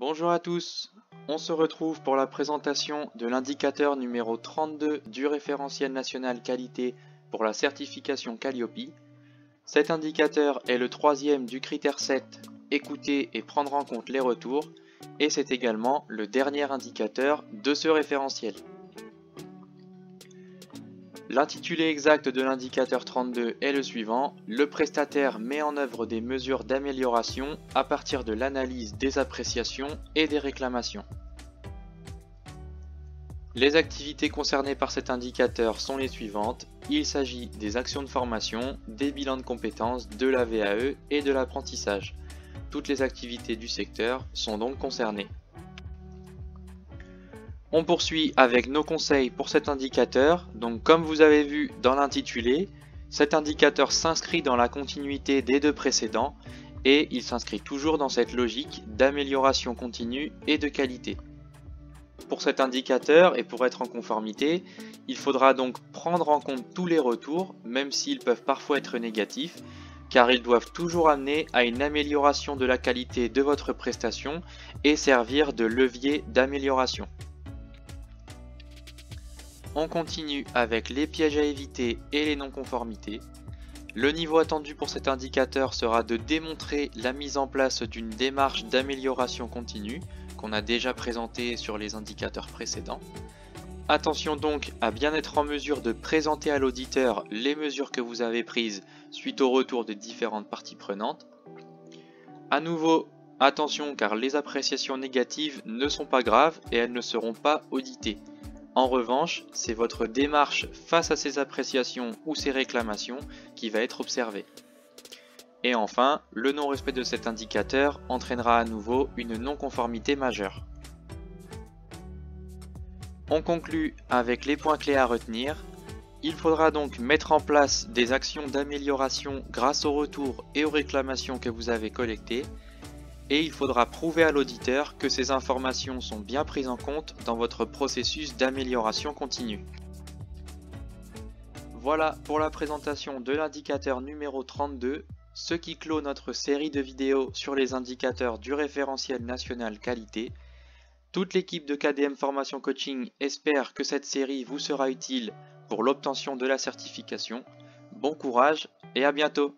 Bonjour à tous, on se retrouve pour la présentation de l'indicateur numéro 32 du référentiel national qualité pour la certification Qualiopi. Cet indicateur est le troisième du critère 7, écouter et prendre en compte les retours, et c'est également le dernier indicateur de ce référentiel. L'intitulé exact de l'indicateur 32 est le suivant: le prestataire met en œuvre des mesures d'amélioration à partir de l'analyse des appréciations et des réclamations. Les activités concernées par cet indicateur sont les suivantes: il s'agit des actions de formation, des bilans de compétences, de la VAE et de l'apprentissage. Toutes les activités du secteur sont donc concernées. On poursuit avec nos conseils pour cet indicateur. Donc comme vous avez vu dans l'intitulé, cet indicateur s'inscrit dans la continuité des deux précédents et il s'inscrit toujours dans cette logique d'amélioration continue et de qualité. Pour cet indicateur et pour être en conformité, il faudra donc prendre en compte tous les retours, même s'ils peuvent parfois être négatifs, car ils doivent toujours amener à une amélioration de la qualité de votre prestation et servir de levier d'amélioration. On continue avec les pièges à éviter et les non-conformités. Le niveau attendu pour cet indicateur sera de démontrer la mise en place d'une démarche d'amélioration continue qu'on a déjà présentée sur les indicateurs précédents. Attention donc à bien être en mesure de présenter à l'auditeur les mesures que vous avez prises suite au retour de différentes parties prenantes. À nouveau, attention car les appréciations négatives ne sont pas graves et elles ne seront pas auditées. En revanche, c'est votre démarche face à ces appréciations ou ces réclamations qui va être observée. Et enfin, le non-respect de cet indicateur entraînera à nouveau une non-conformité majeure. On conclut avec les points clés à retenir. Il faudra donc mettre en place des actions d'amélioration grâce aux retours et aux réclamations que vous avez collectées. Et il faudra prouver à l'auditeur que ces informations sont bien prises en compte dans votre processus d'amélioration continue. Voilà pour la présentation de l'indicateur numéro 32, ce qui clôt notre série de vidéos sur les indicateurs du référentiel national qualité. Toute l'équipe de KDM Formation Coaching espère que cette série vous sera utile pour l'obtention de la certification. Bon courage et à bientôt!